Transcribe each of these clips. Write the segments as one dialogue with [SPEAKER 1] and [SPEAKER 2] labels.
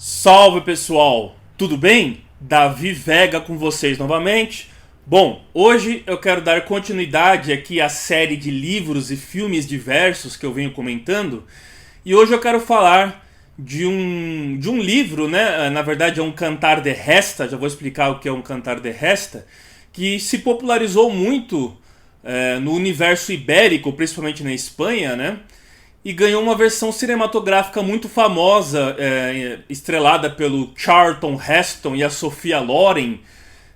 [SPEAKER 1] Salve pessoal, tudo bem? Davi Vega com vocês novamente. Bom, hoje eu quero dar continuidade aqui à série de livros e filmes diversos que eu venho comentando. E hoje eu quero falar de um livro, né? Na verdade é um cantar de resta, já vou explicar o que é um cantar de resta, que se popularizou muito no universo ibérico, principalmente na Espanha, né? E ganhou uma versão cinematográfica muito famosa, estrelada pelo Charlton Heston e a Sophia Loren,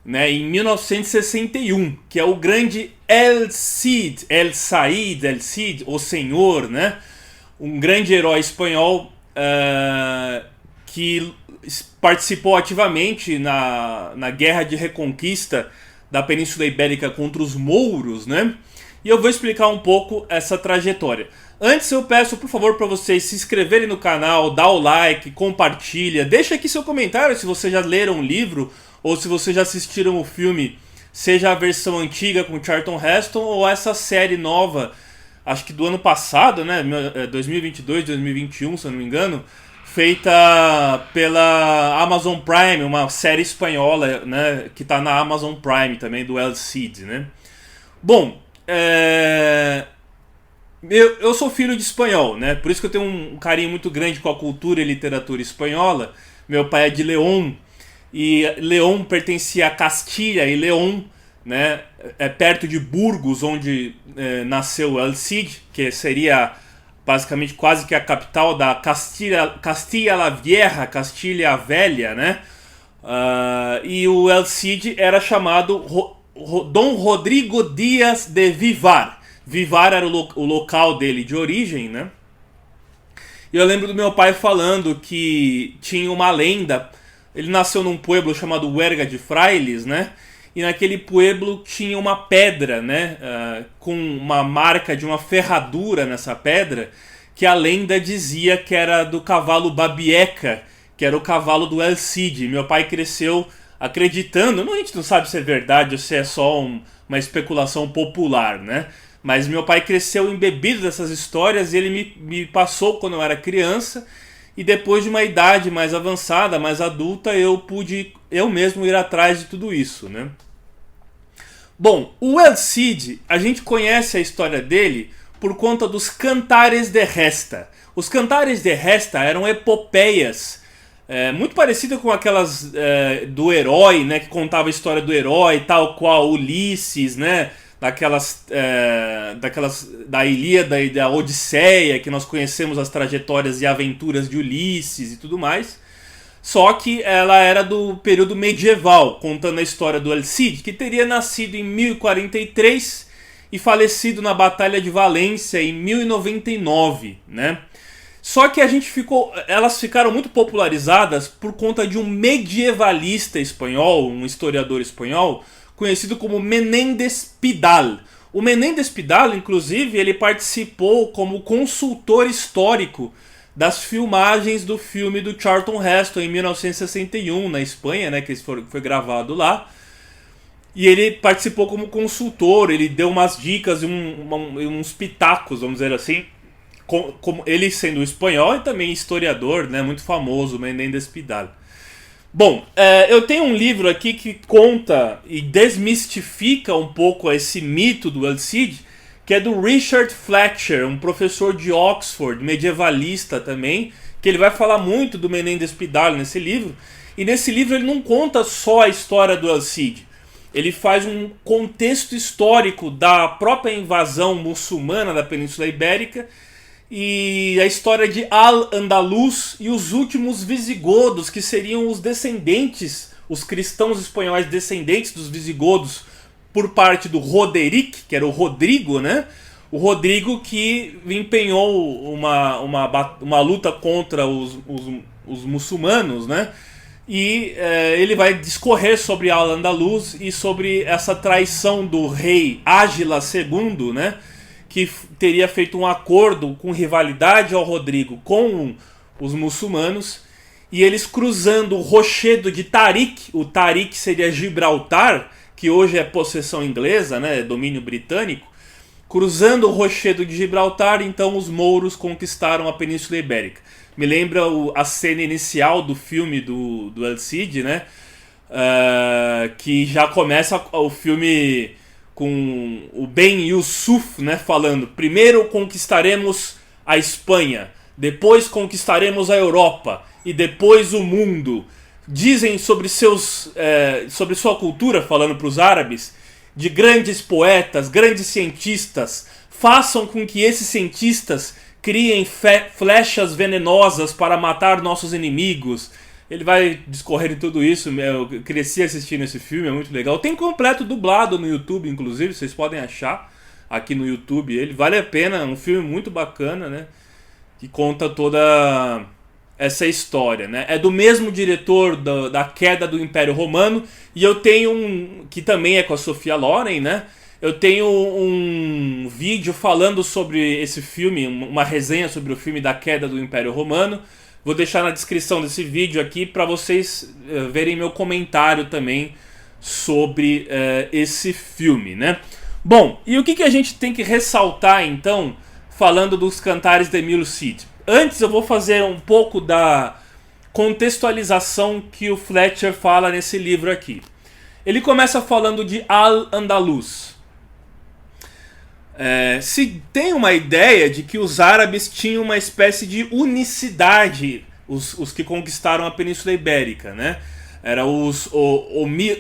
[SPEAKER 1] né, em 1961, que é o grande El Cid, El Said, El Cid, o Senhor, né, um grande herói espanhol que participou ativamente na Guerra de Reconquista da Península Ibérica contra os mouros, né? E eu vou explicar um pouco essa trajetória. Antes eu peço, por favor, para vocês se inscreverem no canal, dar o like, compartilha, deixa aqui seu comentário se vocês já leram o livro ou se vocês já assistiram o filme, seja a versão antiga com Charlton Heston ou essa série nova, acho que do ano passado, né, 2022, 2021, se eu não me engano, feita pela Amazon Prime, uma série espanhola, né, que está na Amazon Prime também, do El Cid, né. Bom, eu sou filho de espanhol, né? Por isso que eu tenho um carinho muito grande com a cultura e literatura espanhola. Meu pai é de León, e León pertencia a Castilha e León, né? É perto de Burgos, onde nasceu El Cid, que seria basicamente quase que a capital da Castilla la Vieja, Castilha Velha, né? E o El Cid era chamado Dom Rodrigo Díaz de Vivar. Vivar era o local dele de origem, né? E eu lembro do meu pai falando que tinha uma lenda. Ele nasceu num pueblo chamado Huerga de Frailes, né? E naquele pueblo tinha uma pedra, né? Com uma marca de uma ferradura nessa pedra, que a lenda dizia que era do cavalo Babieca, que era o cavalo do El Cid. Meu pai cresceu acreditando, a gente não sabe se é verdade ou se é só uma especulação popular, né? Mas meu pai cresceu embebido dessas histórias e ele me passou quando eu era criança. E depois de uma idade mais avançada, mais adulta, eu pude eu mesmo ir atrás de tudo isso, né? Bom, o El Cid, a gente conhece a história dele por conta dos Cantares de Resta. Os Cantares de Resta eram epopeias muito parecidas com aquelas do herói, né? Que contava a história do herói, tal qual Ulisses, né? Daquelas da Ilíada e da Odisseia, que nós conhecemos as trajetórias e aventuras de Ulisses e tudo mais. Só que ela era do período medieval, contando a história do El Cid, que teria nascido em 1043 e falecido na Batalha de Valência em 1099, né? Só que elas ficaram muito popularizadas por conta de um medievalista espanhol, um historiador espanhol, conhecido como Menéndez Pidal. O Menéndez Pidal, inclusive, ele participou como consultor histórico das filmagens do filme do Charlton Heston em 1961 na Espanha, né, que foi gravado lá. E ele participou como consultor, ele deu umas dicas e uns pitacos, vamos dizer assim, como ele sendo espanhol e também historiador, né, muito famoso, Menéndez Pidal. Bom, eu tenho um livro aqui que conta e desmistifica um pouco esse mito do El Cid, que é do Richard Fletcher, um professor de Oxford, medievalista também, que ele vai falar muito do Menéndez Pidal nesse livro. E nesse livro ele não conta só a história do El Cid, ele faz um contexto histórico da própria invasão muçulmana da Península Ibérica e a história de Al-Andalus e os últimos visigodos, que seriam os descendentes, os cristãos espanhóis descendentes dos visigodos, por parte do Roderick, que era o Rodrigo, né? O Rodrigo que empenhou uma luta contra os muçulmanos, né? E ele vai discorrer sobre Al-Andalus e sobre essa traição do rei Ágila II, né? Que teria feito um acordo com rivalidade ao Rodrigo com os muçulmanos, e eles cruzando o rochedo de Tarik, o Tarik seria Gibraltar, que hoje é possessão inglesa, né, domínio britânico, cruzando o rochedo de Gibraltar, então os mouros conquistaram a Península Ibérica. Me lembra a cena inicial do filme do El Cid, né? Que já começa o filme com o Ben Yusuf, né, falando: primeiro conquistaremos a Espanha, depois conquistaremos a Europa e depois o mundo. Dizem sobre sobre sua cultura, falando para os árabes, de grandes poetas, grandes cientistas. Façam com que esses cientistas criem flechas venenosas para matar nossos inimigos. Ele vai discorrer em tudo isso. Eu cresci assistindo esse filme, é muito legal. Tem completo dublado no YouTube, inclusive, vocês podem achar aqui no YouTube. Ele vale a pena, é um filme muito bacana, né? Que conta toda essa história, né? É do mesmo diretor da queda do Império Romano. E eu tenho que também é com a Sophia Loren, né? Eu tenho um vídeo falando sobre esse filme, uma resenha sobre o filme da queda do Império Romano. Vou deixar na descrição desse vídeo aqui para vocês verem meu comentário também sobre esse filme, né? Bom, e o que a gente tem que ressaltar então, falando dos Cantares de Emile Cid? Antes eu vou fazer um pouco da contextualização que o Fletcher fala nesse livro aqui. Ele começa falando de Al-Andalus. Se tem uma ideia de que os árabes tinham uma espécie de unicidade, os que conquistaram a Península Ibérica, né? Eram os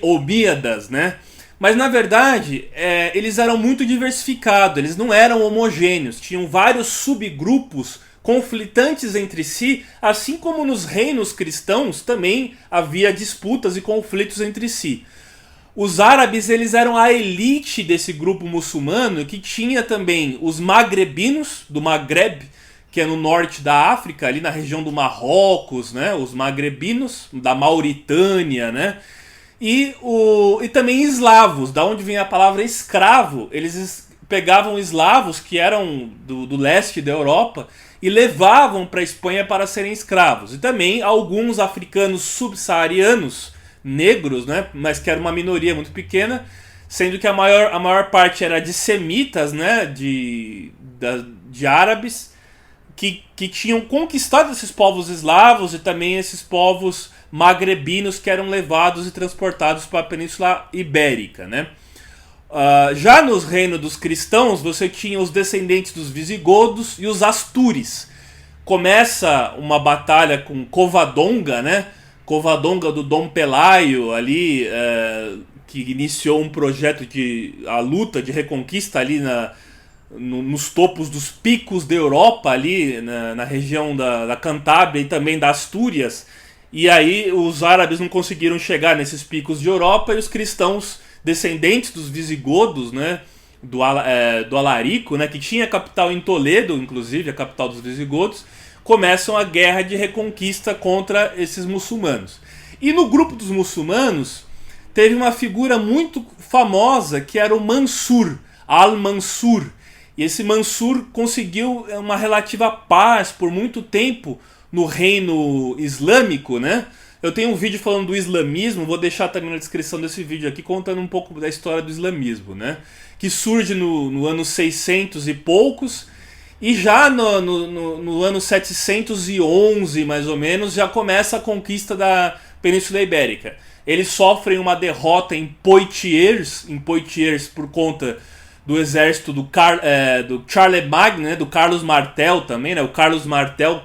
[SPEAKER 1] Omíadas, né? Mas na verdade eles eram muito diversificados, eles não eram homogêneos, tinham vários subgrupos conflitantes entre si, assim como nos reinos cristãos também havia disputas e conflitos entre si. Os árabes, eles eram a elite desse grupo muçulmano, que tinha também os magrebinos, do Magreb, que é no norte da África, ali na região do Marrocos, né? Os magrebinos, da Mauritânia, né? E também eslavos, da onde vem a palavra escravo. Eles pegavam eslavos que eram do leste da Europa e levavam para a Espanha para serem escravos. E também alguns africanos subsaarianos, negros, né, mas que era uma minoria muito pequena, sendo que a maior parte era de semitas, né, de árabes que tinham conquistado esses povos eslavos e também esses povos magrebinos que eram levados e transportados para a Península Ibérica, né. Já nos reinos dos cristãos você tinha os descendentes dos visigodos e os astures. Começa uma batalha com Covadonga, né, Covadonga do Dom Pelaio ali, que iniciou um projeto a luta de reconquista ali nos topos dos picos da Europa, ali na região da Cantábria e também da Astúrias. E aí os árabes não conseguiram chegar nesses picos de Europa e os cristãos, descendentes dos visigodos, né, do Alarico, né, que tinha capital em Toledo, inclusive a capital dos visigodos, começam a guerra de reconquista contra esses muçulmanos. E no grupo dos muçulmanos teve uma figura muito famosa que era o Mansur, Al-Mansur. E esse Mansur conseguiu uma relativa paz por muito tempo no reino islâmico, né? Eu tenho um vídeo falando do islamismo, vou deixar também na descrição desse vídeo aqui contando um pouco da história do islamismo, né? Que surge no ano 600 e poucos. E já no ano 711, mais ou menos, já começa a conquista da Península Ibérica. Eles sofrem uma derrota em Poitiers por conta do exército do Charlemagne, né, do Carlos Martel também. Né, o Carlos Martel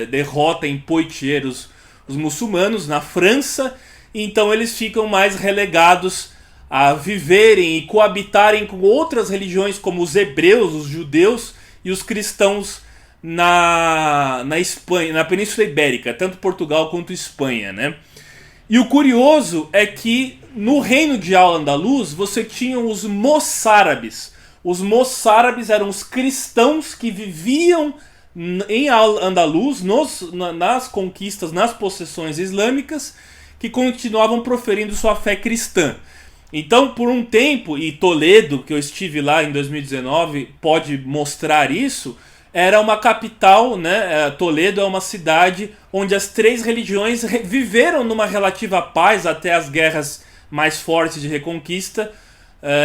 [SPEAKER 1] derrota em Poitiers os muçulmanos na França, e então eles ficam mais relegados a viverem e coabitarem com outras religiões como os hebreus, os judeus, e os cristãos na Espanha, na Península Ibérica, tanto Portugal quanto Espanha, né? E o curioso é que no reino de Al-Andalus você tinha os moçárabes. Os moçárabes eram os cristãos que viviam em Al-Andalus, nas conquistas, nas possessões islâmicas, que continuavam proferindo sua fé cristã. Então, por um tempo, e Toledo, que eu estive lá em 2019, pode mostrar isso, era uma capital, né? Toledo é uma cidade onde as três religiões viveram numa relativa paz até as guerras mais fortes de reconquista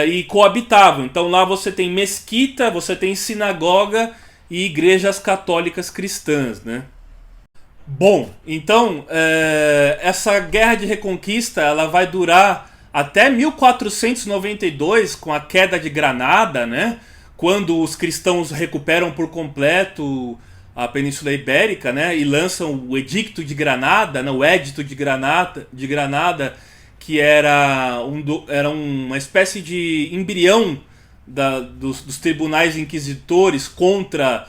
[SPEAKER 1] e coabitavam. Então lá você tem mesquita, você tem sinagoga e igrejas católicas cristãs, né? Bom, então, essa guerra de reconquista ela vai durar até 1492, com a queda de Granada, né? Quando os cristãos recuperam por completo a Península Ibérica, né? E lançam o Edicto de Granada, né? O Édito de Granada, que era uma espécie de embrião dos tribunais inquisitores contra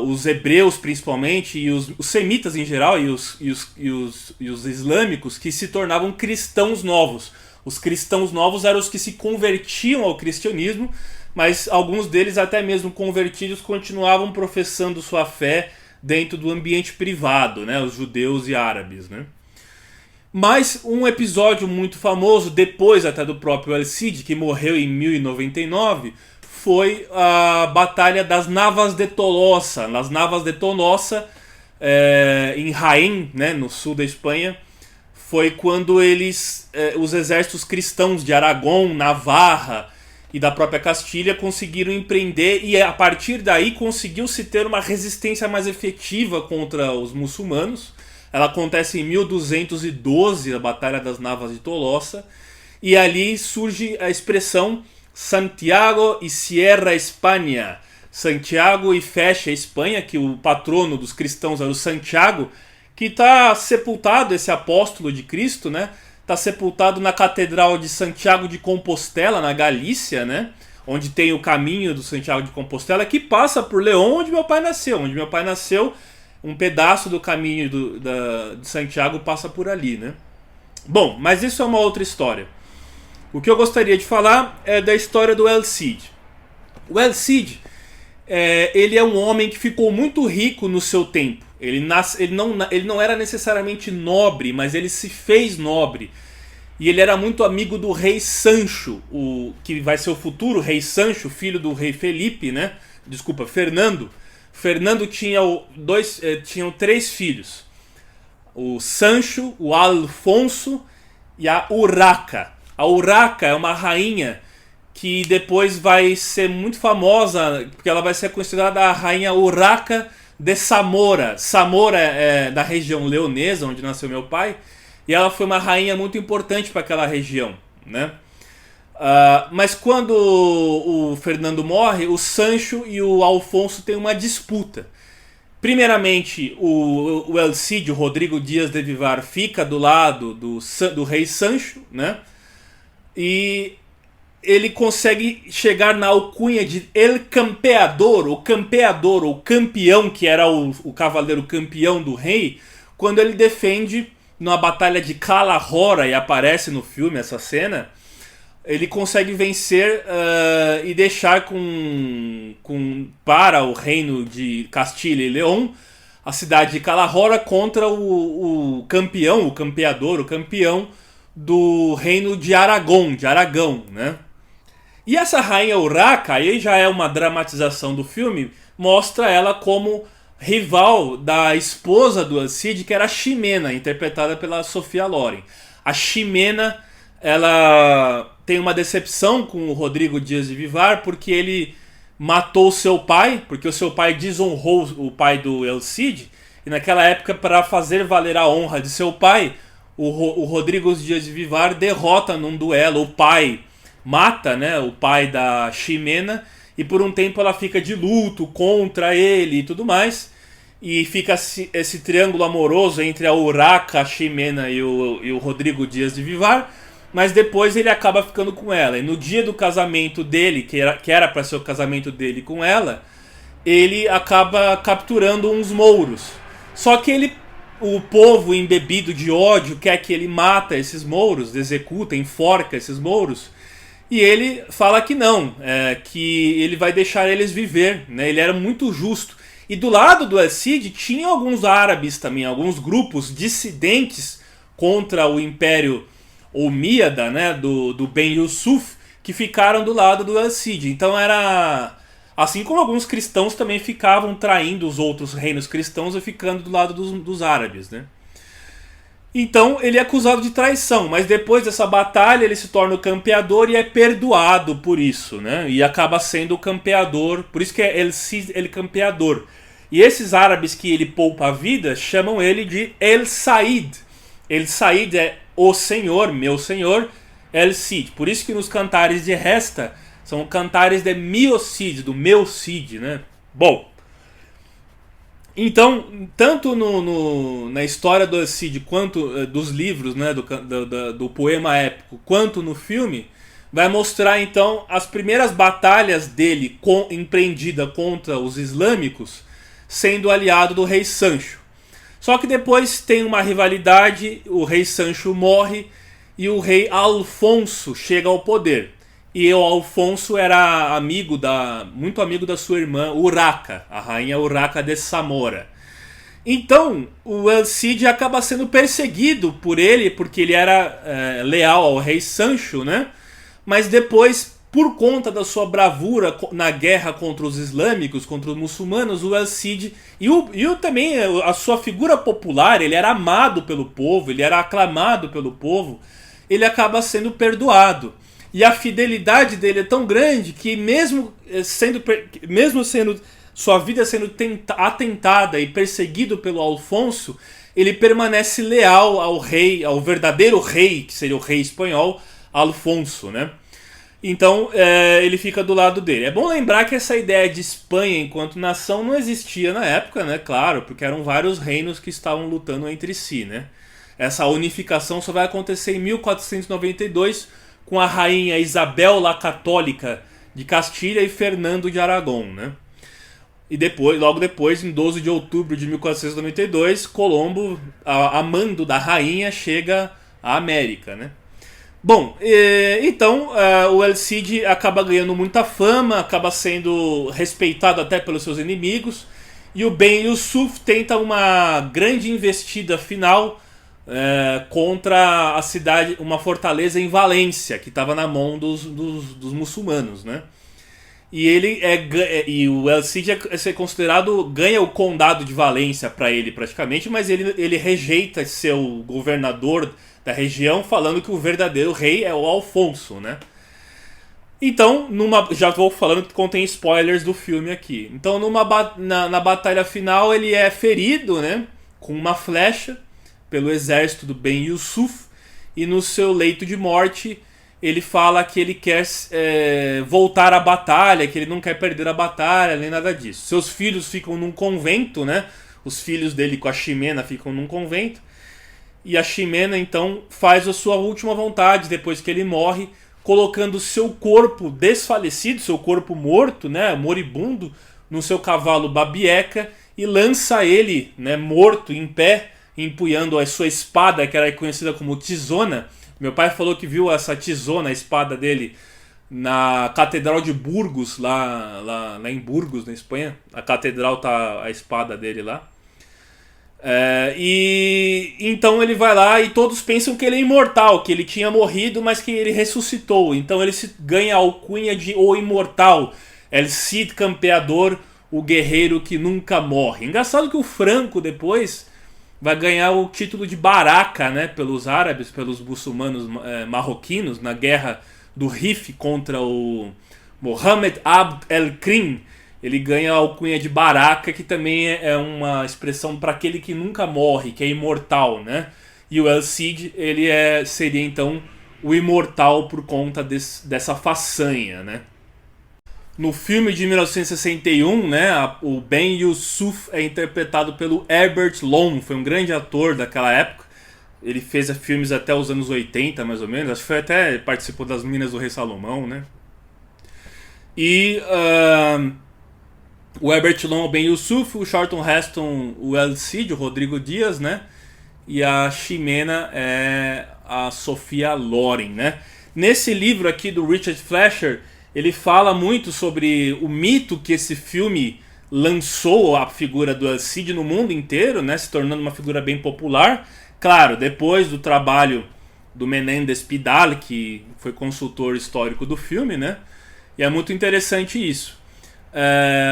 [SPEAKER 1] os hebreus principalmente e os semitas em geral e os islâmicos, que se tornavam cristãos novos. Os cristãos novos eram os que se convertiam ao cristianismo, mas alguns deles, até mesmo convertidos, continuavam professando sua fé dentro do ambiente privado, né? Os judeus e árabes, né? Mas um episódio muito famoso, depois até do próprio El Cid, que morreu em 1099, foi a Batalha das Navas de Tolosa. Nas Navas de Tolosa, em Jaén, né, no sul da Espanha, foi quando os exércitos cristãos de Aragão, Navarra e da própria Castilha conseguiram empreender, e a partir daí conseguiu-se ter uma resistência mais efetiva contra os muçulmanos. Ela acontece em 1212, a Batalha das Navas de Tolosa, e ali surge a expressão Santiago e Cierra Espanha. Santiago e fecha a Espanha, que o patrono dos cristãos era o Santiago, que está sepultado, esse apóstolo de Cristo, né? Está sepultado na Catedral de Santiago de Compostela, na Galícia, né? Onde tem o caminho do Santiago de Compostela, que passa por León, onde meu pai nasceu. Onde meu pai nasceu, um pedaço do caminho de Santiago passa por ali, né? Bom, mas isso é uma outra história. O que eu gostaria de falar é da história do El Cid. O El Cid, ele é um homem que ficou muito rico no seu tempo. Ele não era necessariamente nobre, mas ele se fez nobre. E ele era muito amigo do rei Sancho, que vai ser o futuro rei Sancho, filho do rei Felipe, né? Desculpa, Fernando. Fernando tinham 3 filhos. O Sancho, o Alfonso e a Urraca. A Urraca é uma rainha que depois vai ser muito famosa, porque ela vai ser considerada a rainha Urraca de Zamora. Zamora é da região leonesa, onde nasceu meu pai, e ela foi uma rainha muito importante para aquela região, né? Mas quando o Fernando morre, o Sancho e o Alfonso têm uma disputa. Primeiramente, o El Cid, o Rodrigo Dias de Vivar, fica do lado do rei Sancho, né? E ele consegue chegar na alcunha de El Campeador, o campeão, que era o cavaleiro campeão do rei, quando ele defende numa batalha de Calahorra, e aparece no filme essa cena. Ele consegue vencer e deixar para o reino de Castilha e León a cidade de Calahorra contra o campeão, o campeador, o campeão do reino de Aragão, né? E essa rainha Urraca, aí já é uma dramatização do filme, mostra ela como rival da esposa do El Cid, que era a Ximena, interpretada pela Sofia Loren. A Ximena, ela tem uma decepção com o Rodrigo Dias de Vivar, porque ele matou o seu pai, porque o seu pai desonrou o pai do El Cid, e naquela época, para fazer valer a honra de seu pai, o Rodrigo Dias de Vivar derrota num duelo o pai, mata, né, o pai da Ximena, e por um tempo ela fica de luto contra ele e tudo mais, e fica esse triângulo amoroso entre a Urraca, a Ximena e o Rodrigo Dias de Vivar, mas depois ele acaba ficando com ela. E no dia do casamento dele, que era para ser o casamento dele com ela, ele acaba capturando uns mouros. Só que o povo embebido de ódio quer que ele mata esses mouros, executa, enforca esses mouros, e ele fala que não, que ele vai deixar eles viver, né? Ele era muito justo. E do lado do El Cid tinha alguns árabes também, alguns grupos dissidentes contra o Império Omíada, né, do Ben Yusuf, que ficaram do lado do El Cid. Então era assim como alguns cristãos também ficavam traindo os outros reinos cristãos e ficando do lado dos árabes, né? Então ele é acusado de traição, mas depois dessa batalha ele se torna o campeador e é perdoado por isso, né? E acaba sendo o campeador, por isso que é El Cid, el campeador. E esses árabes que ele poupa a vida chamam ele de El Said. El Said é o Senhor, meu Senhor, El Cid. Por isso que nos cantares de resta são cantares de mio Cid, do meu Cid, né? Bom, então, tanto na história do El Cid, quanto dos livros, né, do poema épico, quanto no filme, vai mostrar então as primeiras batalhas dele empreendida contra os islâmicos, sendo aliado do rei Sancho. Só que depois tem uma rivalidade, o rei Sancho morre e o rei Alfonso chega ao poder. E o Alfonso era muito amigo da sua irmã Urraca, a rainha Urraca de Samora. Então, o El Cid acaba sendo perseguido por ele, porque ele era leal ao rei Sancho, né? Mas depois, por conta da sua bravura na guerra contra os islâmicos, contra os muçulmanos, o El Cid e também a sua figura popular, ele era amado pelo povo, ele era aclamado pelo povo, ele acaba sendo perdoado. E a fidelidade dele é tão grande que mesmo sendo sua vida sendo atentada e perseguido pelo Alfonso, ele permanece leal ao rei, ao verdadeiro rei, que seria o rei espanhol, Alfonso, né? Então ele fica do lado dele. É bom lembrar que essa ideia de Espanha enquanto nação não existia na época, né? Claro, porque eram vários reinos que estavam lutando entre si, né? Essa unificação só vai acontecer em 1492 com a rainha Isabel la Católica de Castilha e Fernando de Aragão, né? E depois, logo depois, em 12 de outubro de 1492, Colombo, a mando da rainha, chega à América, né? Bom, então o El Cid acaba ganhando muita fama, acaba sendo respeitado até pelos seus inimigos, e o Ben Yusuf tenta uma grande investida final contra a cidade, uma fortaleza em Valência, que estava na mão dos muçulmanos, né? E o El Cid é ser considerado, ganha o condado de Valência para ele praticamente, mas ele rejeita ser o governador da região, falando que o verdadeiro rei é o Alfonso, né? Então, já vou falando que contém spoilers do filme aqui. Então, na batalha final, ele é ferido, né, com uma flecha pelo exército do Ben Yusuf, e no seu leito de morte ele fala que ele quer voltar à batalha, que ele não quer perder a batalha, nem nada disso. Seus filhos ficam num convento, né? Os filhos dele com a Ximena ficam num convento. E a Ximena então faz a sua última vontade depois que ele morre, colocando seu corpo desfalecido, seu corpo morto, né, moribundo, no seu cavalo Babieca e lança ele, né, morto, em pé, empunhando a sua espada, que era conhecida como Tizona. Meu pai falou que viu essa Tizona, a espada dele, na Catedral de Burgos, lá em Burgos, na Espanha. A catedral tá a espada dele lá. E então ele vai lá e todos pensam que ele é imortal, que ele tinha morrido, mas que ele ressuscitou. Então ele ganha a alcunha de O Imortal, El Cid Campeador, o guerreiro que nunca morre. Engraçado que o Franco depois vai ganhar o título de Baraka, né, pelos árabes, pelos muçulmanos marroquinos, na guerra do Rif contra o Mohammed Abd el-Krim. Ele ganha a alcunha de Baraka, que também é uma expressão para aquele que nunca morre, que é imortal, né? E o El Cid, ele seria então o imortal por conta dessa façanha, né? No filme de 1961, né, o Ben Yusuf é interpretado pelo Herbert Lom, foi um grande ator daquela época. Ele fez filmes até os anos 80, mais ou menos. Acho que até participou das Minas do Rei Salomão, né? E o Herbert Lom é o Ben Yusuf, o Charlton Heston o El Cid, o Rodrigo Dias, né? E a Ximena é a Sophia Loren, né? Nesse livro aqui do Richard Fleischer, ele fala muito sobre o mito que esse filme lançou a figura do El Cid no mundo inteiro, né, se tornando uma figura bem popular. Claro, depois do trabalho do Menéndez Pidal, que foi consultor histórico do filme, né, e é muito interessante isso.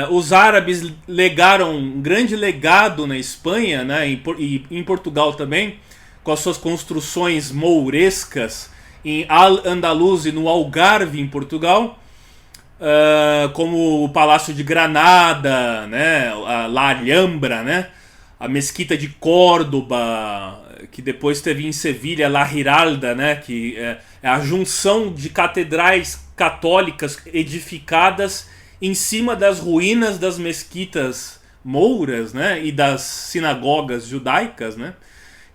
[SPEAKER 1] Os árabes legaram um grande legado na Espanha, né, e em Portugal também, com as suas construções mourescas em Al-Andalus e no Algarve, em Portugal. como o Palácio de Granada, né, a La Alhambra, né, a Mesquita de Córdoba, que depois teve em Sevilha La Giralda, né, que é a junção de catedrais católicas edificadas em cima das ruínas das mesquitas mouras, né, e das sinagogas judaicas, né,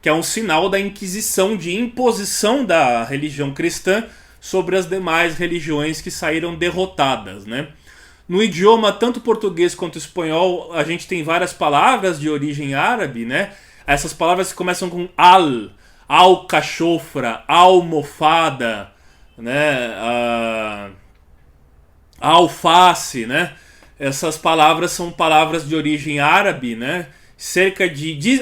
[SPEAKER 1] que é um sinal da Inquisição, de imposição da religião cristã sobre as demais religiões que saíram derrotadas, né? No idioma tanto português quanto espanhol, a gente tem várias palavras de origem árabe, né? Essas palavras começam com alcachofra, almofada, né? Alface, né? Essas palavras são palavras de origem árabe, né?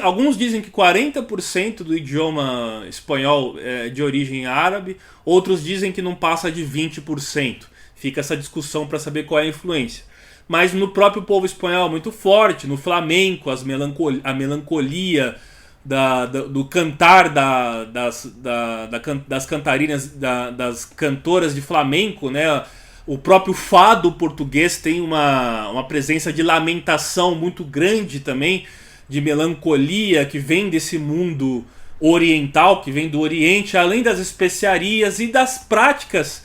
[SPEAKER 1] Alguns dizem que 40% do idioma espanhol é de origem árabe, outros dizem que não passa de 20%. Fica essa discussão para saber qual é a influência. Mas no próprio povo espanhol é muito forte, no flamenco, a melancolia do cantar das cantarinas, das cantoras de flamenco, né? O próprio fado português tem uma presença de lamentação muito grande também, de melancolia, que vem desse mundo oriental, que vem do Oriente, além das especiarias e das práticas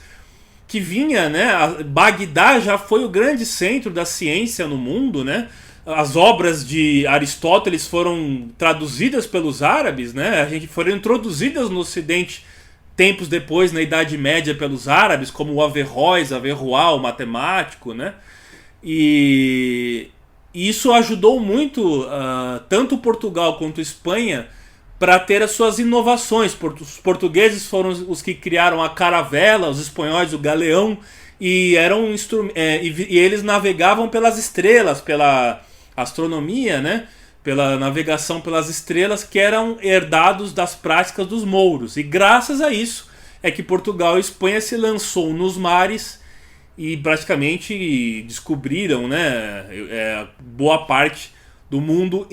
[SPEAKER 1] que vinha, né? Bagdá já foi o grande centro da ciência no mundo, né? As obras de Aristóteles foram traduzidas pelos árabes, né? Foram introduzidas no Ocidente tempos depois, na Idade Média, pelos árabes, como o Averroes, o matemático, né? E isso ajudou muito tanto Portugal quanto Espanha para ter as suas inovações. Os portugueses foram os que criaram a caravela, os espanhóis o galeão, e eles navegavam pelas estrelas, pela astronomia, né? Pela navegação pelas estrelas, que eram herdados das práticas dos mouros. E graças a isso é que Portugal e Espanha se lançou nos mares e praticamente descobriram, né, boa parte do mundo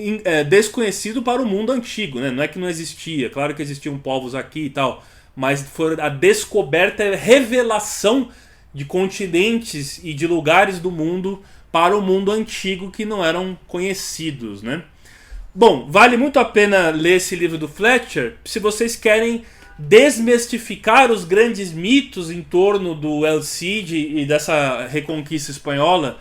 [SPEAKER 1] desconhecido para o mundo antigo, né? Não é que não existia, claro que existiam povos aqui e tal, mas foi a descoberta e revelação de continentes e de lugares do mundo para o mundo antigo que não eram conhecidos, né? Bom, vale muito a pena ler esse livro do Fletcher se vocês querem desmistificar os grandes mitos em torno do El Cid e dessa reconquista espanhola,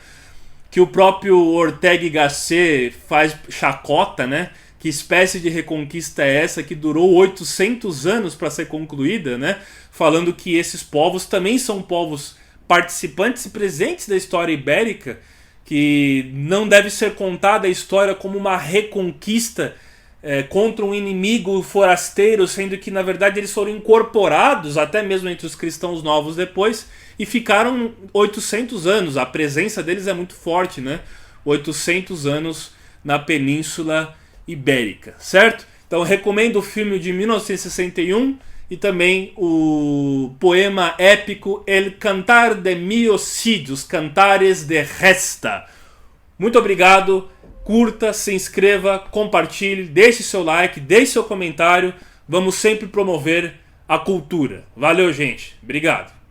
[SPEAKER 1] que o próprio Ortega y Gasset faz chacota, né? Que espécie de reconquista é essa que durou 800 anos para ser concluída, né? Falando que esses povos também são povos participantes e presentes da história ibérica, que não deve ser contada a história como uma reconquista contra um inimigo forasteiro, sendo que na verdade eles foram incorporados até mesmo entre os cristãos novos depois e ficaram 800 anos. A presença deles é muito forte, né? 800 anos na Península Ibérica, certo? Então recomendo o filme de 1961 e também o poema épico El Cantar de Mio Cid, os Cantares de Gesta. Muito obrigado. Curta, se inscreva, compartilhe, deixe seu like, deixe seu comentário. Vamos sempre promover a cultura. Valeu, gente. Obrigado.